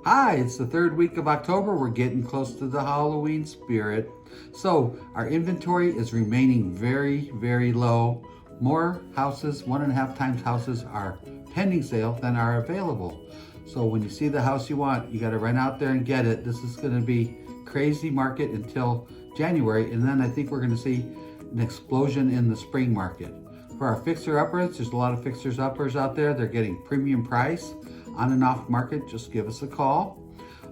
Hi, it's the third week of October. We're getting close to the Halloween spirit. So our inventory is remaining very, very low. More houses, 1.5 times houses are pending sale than are available. So when you see the house you want, you got to run out there and get it. This is going to be crazy market until January. And then I think we're going to see an explosion in the spring market. For our fixer-uppers, there's a lot of fixers-uppers out there. They're getting premium price. On and off market, just give us a call.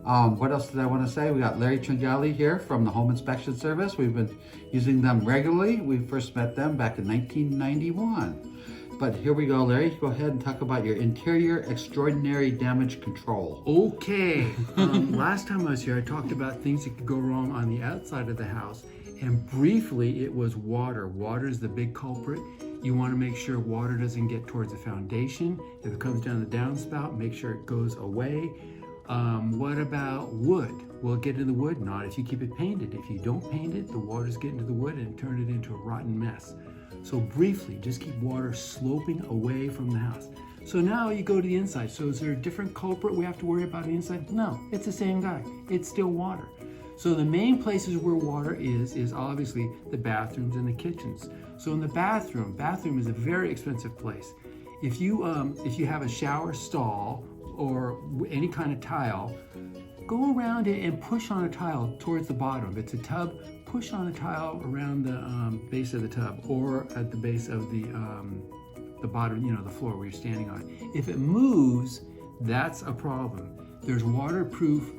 What else did I want to say? We got Larry Tringali here from the Home Inspection Service. We've been using them regularly. We first met them back in 1991. But here we go, Larry. Go ahead and talk about your interior extraordinary damage control. Okay. Last time I was here, I talked about things that could go wrong on the outside of the house. And briefly, it was water. Water is the big culprit. You want to make sure water doesn't get towards the foundation. If it comes down the downspout, make sure it goes away. What about wood? Will it get into the wood? Not if you keep it painted. If you don't paint it, the water's getting into the wood and turn it into a rotten mess. So briefly, just keep water sloping away from the house. So now you go to the inside. So is there a different culprit we have to worry about on the inside? No, it's the same guy. It's still water. So the main places where water is obviously the bathrooms and the kitchens. So in the bathroom is a very expensive place. If you have a shower stall or any kind of tile, go around it and push on a tile towards the bottom. If it's a tub, push on a tile around the base of the tub or at the base of the bottom, the floor where you're standing on. If it moves, that's a problem. There's waterproof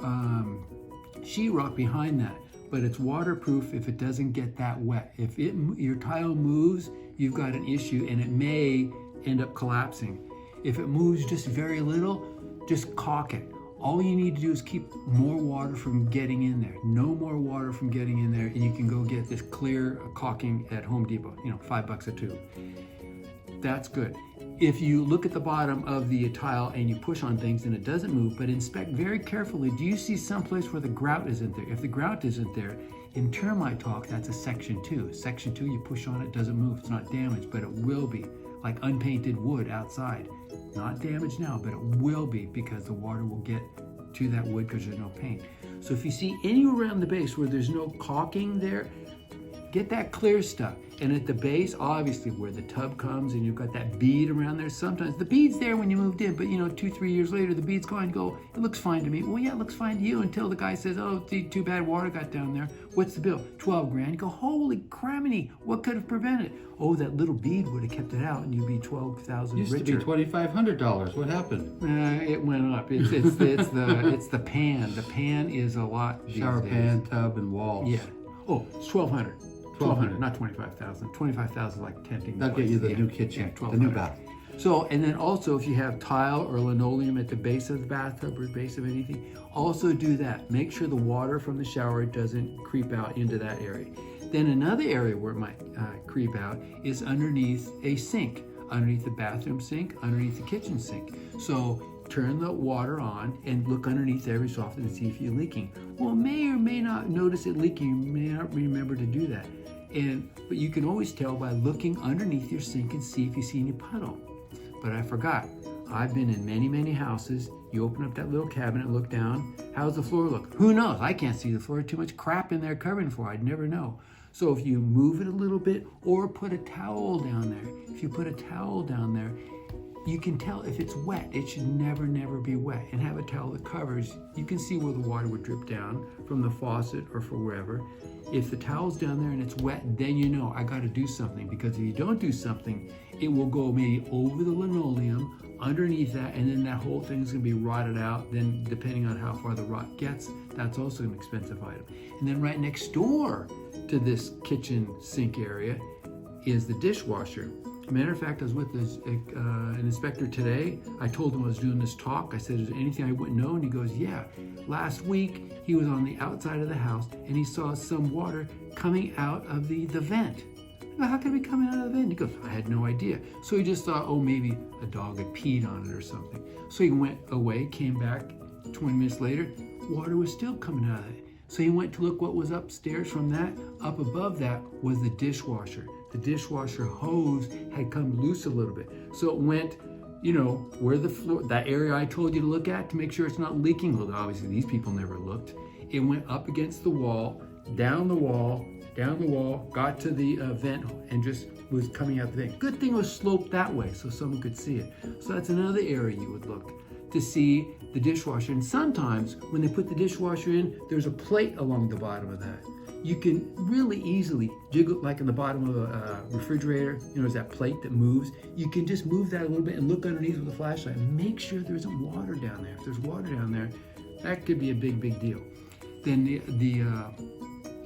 sheetrock behind that, but it's waterproof if it doesn't get that wet. If your tile moves, you've got an issue and it may end up collapsing. If it moves just very little, just caulk it. All you need to do is keep more water from getting in there. No more water from getting in there, and you can go get this clear caulking at Home Depot, $5 a tube. That's good. If you look at the bottom of the tile and you push on things and it doesn't move, but inspect very carefully, do you see someplace where the grout isn't there? If the grout isn't there, in termite talk, that's a section 2. Section 2, you push on it, doesn't move. It's not damaged, but it will be, like unpainted wood outside. Not damaged now, but it will be because the water will get to that wood because there's no paint. So if you see anywhere around the base where there's no caulking there, get that clear stuff. And at the base, obviously where the tub comes and you've got that bead around there, sometimes the bead's there when you moved in, but 2-3 years later, the bead's gone. You go, it looks fine to me. Well, yeah, it looks fine to you until the guy says, oh, too bad water got down there. What's the bill? $12,000. You go, holy criminy, what could have prevented? Oh, that little bead would have kept it out and you'd be $12,000 richer. Used to be $2,500. What happened? It went up. It's the pan. The pan is a lot these Shower days. pan, tub, and walls. Yeah. Oh, it's $1,200. 1,200, not 25,000. 25,000 like tenting. That'll get you the new kitchen, the new bath. So, and then also if you have tile or linoleum at the base of the bathtub or base of anything, also do that. Make sure the water from the shower doesn't creep out into that area. Then another area where it might creep out is underneath a sink, underneath the bathroom sink, underneath the kitchen sink. So turn the water on and look underneath every so often and see if you're leaking. Well, may or may not notice it leaking. You may not remember to do that. But you can always tell by looking underneath your sink and see if you see any puddle. But I forgot. I've been in many, many houses. You open up that little cabinet, look down. How's the floor look? Who knows? I can't see the floor. Too much crap in there covering for. I'd never know. So if you move it a little bit or put a towel down there. If you put a towel down there, you can tell if it's wet. It should never, never be wet. And have a towel that covers. You can see where the water would drip down from the faucet or from wherever. If the towel's down there and it's wet, then you know I got to do something, because if you don't do something, it will go maybe over the linoleum, underneath that, and then that whole thing's going to be rotted out. Then depending on how far the rot gets, that's also an expensive item. And then right next door to this kitchen sink area is the dishwasher. Matter of fact, I was with an inspector today. I told him I was doing this talk. I said, is there anything I wouldn't know? And he goes, yeah. Last week, he was on the outside of the house and he saw some water coming out of the vent. I go, how could it be coming out of the vent? He goes, I had no idea. So he just thought, oh, maybe a dog had peed on it or something. So he went away, came back 20 minutes later, water was still coming out of it. So he went to look what was upstairs from that. Up above that was the dishwasher. The dishwasher hose had come loose a little bit. So it went you know, where the floor, that area I told you to look at to make sure it's not leaking. Well, obviously these people never looked. It went up against the wall, down the wall, got to the vent and just was coming out the vent. Good thing it was sloped that way so someone could see it. So that's another area you would look to see the dishwasher. And sometimes when they put the dishwasher in, there's a plate along the bottom of that. You can really easily jiggle, like in the bottom of a refrigerator, you know, there's that plate that moves. You can just move that a little bit and look underneath with a flashlight and make sure there isn't water down there. If there's water down there, that could be a big deal. Then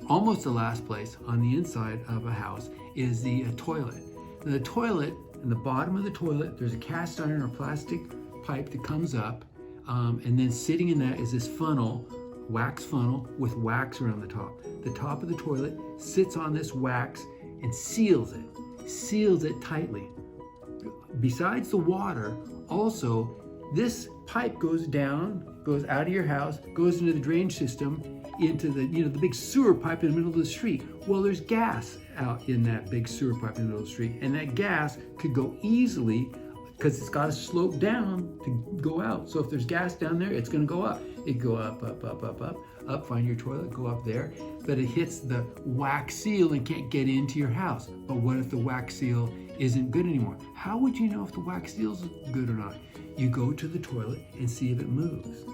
almost the last place on the inside of a house is the toilet. The toilet, in the bottom of the toilet, there's a cast iron or plastic pipe that comes up, and then sitting in that is this funnel, wax funnel with wax around the top. The top of the toilet sits on this wax and seals it tightly. Besides the water, also this pipe goes down, goes out of your house, goes into the drainage system, into the, you know, the big sewer pipe in the middle of the street. Well, there's gas out in that big sewer pipe in the middle of the street, and that gas could go easily because it's got to slope down to go out. So if there's gas down there, it's going to go up. It go up, find your toilet, go up there, but it hits the wax seal and can't get into your house. But what if the wax seal isn't good anymore? How would you know if the wax seal's good or not? You go to the toilet and see if it moves.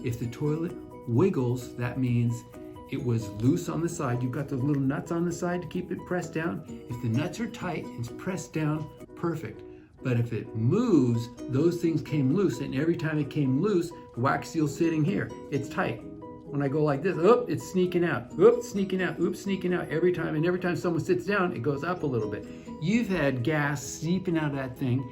If the toilet wiggles, that means it was loose on the side. You've got those little nuts on the side to keep it pressed down. If the nuts are tight, it's pressed down, perfect. But if it moves, those things came loose, and every time it came loose, the wax seal's sitting here. It's tight. When I go like this, it's sneaking out. Sneaking out. Sneaking out every time. And every time someone sits down, it goes up a little bit. You've had gas seeping out of that thing.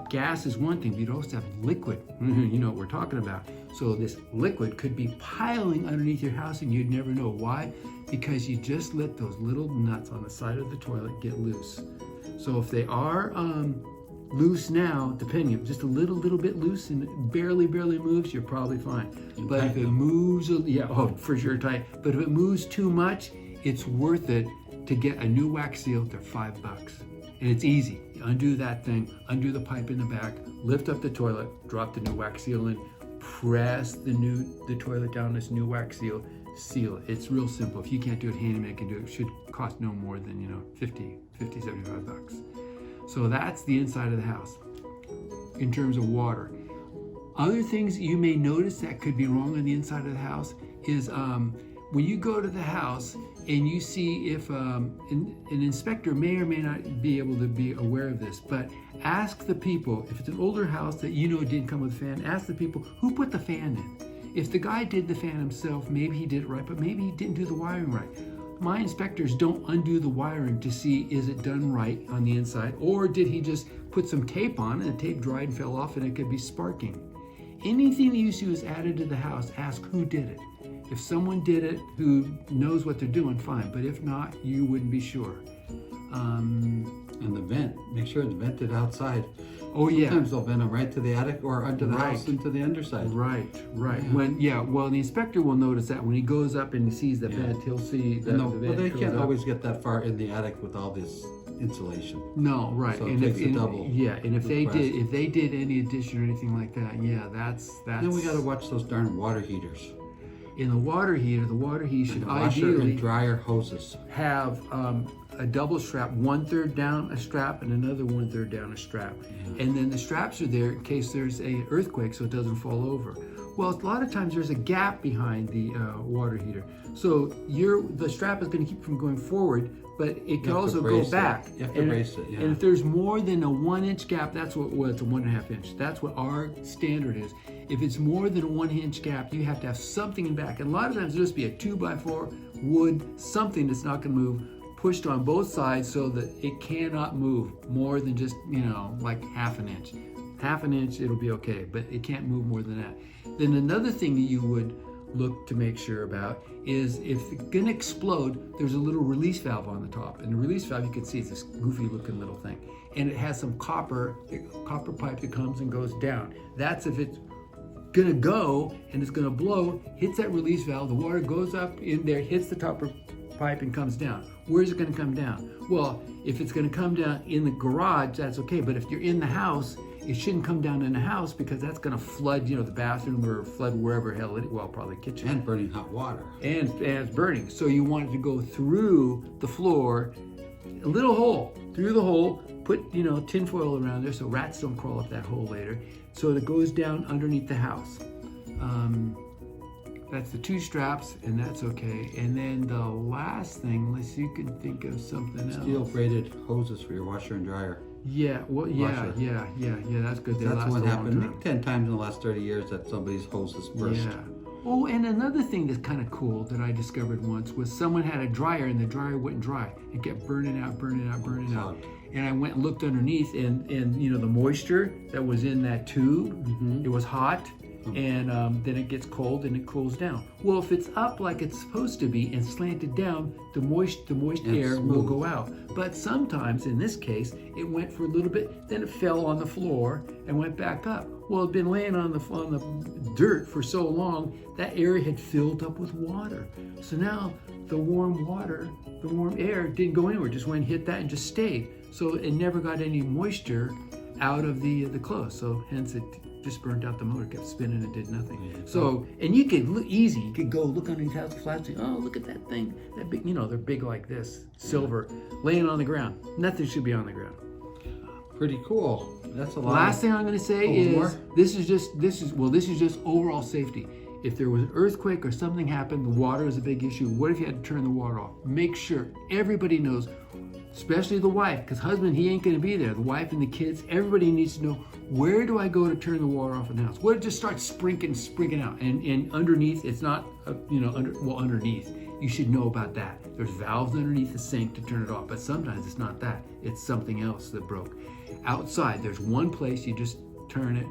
Gas is one thing, but you also have liquid. You know what we're talking about. So this liquid could be piling underneath your house and you'd never know. Why? Because you just let those little nuts on the side of the toilet get loose. So if they are loose now, depending, just a little bit loose and it barely moves, you're probably fine. But if it moves, for sure tight. But if it moves too much, it's worth it to get a new wax seal. They're $5. And it's easy. You undo that thing, undo the pipe in the back, lift up the toilet, drop the new wax seal in, press the toilet down this new wax seal, seal it. It's real simple. If you can't do it, handyman can do it. It should cost no more than, $75. So that's the inside of the house in terms of water. Other things you may notice that could be wrong on the inside of the house is when you go to the house and you see if an inspector may or may not be able to be aware of this, but ask the people, if it's an older house that you know didn't come with a fan, ask the people who put the fan in. If the guy did the fan himself, maybe he did it right, but maybe he didn't do the wiring right. My inspectors don't undo the wiring to see is it done right on the inside, or did he just put some tape on and the tape dried and fell off and it could be sparking. Anything that you see was added to the house, ask who did it. If someone did it who knows what they're doing, fine. But if not, you wouldn't be sure. And the vent, make sure it's vented outside. Oh yeah. Sometimes they'll vent them right to the attic or under the house into the underside. Right. Well, the inspector will notice that when he goes up and he sees the vent, he'll see that the vent Well, they goes can't up. always get that far in the attic with all this insulation. No, right. So it takes a double. Yeah, and if they request. did any addition or anything like that, that's. Then we got to watch those darn water heaters. In the water heater should Washer ideally and dryer hoses. have a double strap, 1/3 down a strap and another 1/3 down a strap. And then the straps are there in case there's a earthquake so it doesn't fall over. Well, a lot of times there's a gap behind the water heater. So the strap is going to keep from going forward, but it can also go back. You have to brace it, And if there's more than a 1-inch gap, that's well, it's a 1.5 inch. That's what our standard is. If it's more than a 1-inch gap, you have to have something in back. And a lot of times it'll just be a 2x4 wood, something that's not going to move, pushed on both sides so that it cannot move more than just, like 1/2 inch. 1/2 inch, it'll be okay, but it can't move more than that. Then another thing that you would look to make sure about is if it's going to explode, there's a little release valve on the top. And the release valve, you can see it's this goofy looking little thing. And it has some copper pipe that comes and goes down. That's if it's going to go and it's going to blow, hits that release valve, the water goes up in there, hits the pipe and comes down. Where's it going to come down? Well, if it's going to come down in the garage, that's okay. But if you're in the house, it shouldn't come down in the house because that's going to flood, the bathroom or flood wherever hell it, well, probably kitchen. And burning hot water. And it's burning. So you want it to go through the floor, a little hole, through the hole, put, tin foil around there so rats don't crawl up that hole later. So it goes down underneath the house. That's the 2 straps, and that's okay. And then the last thing, unless you can think of something else. Steel braided hoses for your washer and dryer. Yeah, well, yeah, that's good. They That's last what a long happened time. 10 times in the last 30 years that somebody's hoses burst. Yeah. Oh, and another thing that's kind of cool that I discovered once was someone had a dryer and the dryer wouldn't dry. It kept burning out. And I went and looked underneath, and the moisture that was in that tube, it was hot. And then it gets cold and it cools down. Well, if it's up like it's supposed to be and slanted down, the moist air will go out. But sometimes, in this case, it went for a little bit, then it fell on the floor and went back up. Well, it'd been laying on the dirt for so long, that area had filled up with water. So now the warm air didn't go anywhere, just went and hit that and just stayed. So it never got any moisture out of the clothes. So hence it just burnt out the motor, kept spinning and did nothing. Yeah. So, and you could you could go look underneath house flats and oh, look at that thing, that big, they're big like this, silver, laying on the ground. Nothing should be on the ground. Pretty cool. That's a lot. Last thing I'm going to say is this is just overall safety. If there was an earthquake or something happened, the water is a big issue. What if you had to turn the water off? Make sure everybody knows, especially the wife, because husband, he ain't going to be there. The wife and the kids, everybody needs to know, where do I go to turn the water off in the house? What if it just starts sprinkling out? And underneath, it's not, underneath. You should know about that. There's valves underneath the sink to turn it off, but sometimes it's not that. It's something else that broke. Outside, there's one place you just turn it,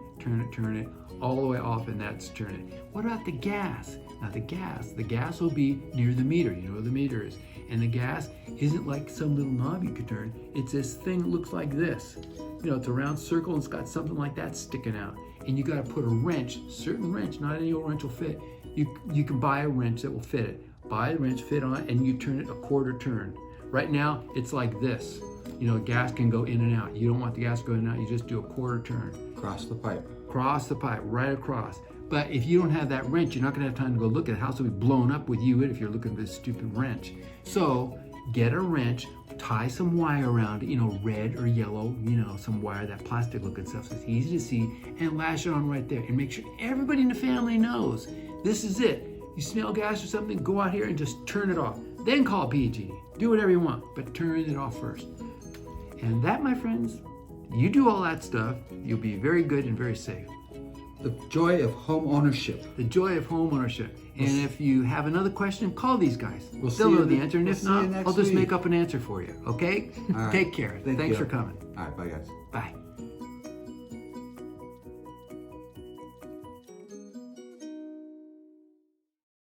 all the way off, and that's turn it. What about the gas? Now the gas will be near the meter. You know where the meter is. And the gas isn't like some little knob you could turn. It's this thing that looks like this. It's a round circle and it's got something like that sticking out. And you got to put a wrench, certain wrench, not any old wrench will fit. You can buy a wrench that will fit it. Buy the wrench, fit on it, and you turn it a quarter turn. Right now, it's like this. Gas can go in and out. You don't want the gas going out. You just do a quarter turn. Cross the pipe, right across. But if you don't have that wrench, you're not going to have time to go look at it. The house will be blown up with you if you're looking for this stupid wrench. So get a wrench, tie some wire around it, red or yellow, some wire, that plastic looking stuff so it's easy to see, and lash it on right there. And make sure everybody in the family knows this is it. You smell gas or something, go out here and just turn it off. Then call PG. Do whatever you want, but turn it off first. And that, my friends, you do all that stuff, you'll be very good and very safe. The joy of home ownership. The joy of home ownership. And if you have another question, call these guys. They'll know the answer. And if not, I'll just make up an answer for you. Okay? All right. Take care. Thanks for coming. All right. Bye, guys. Bye.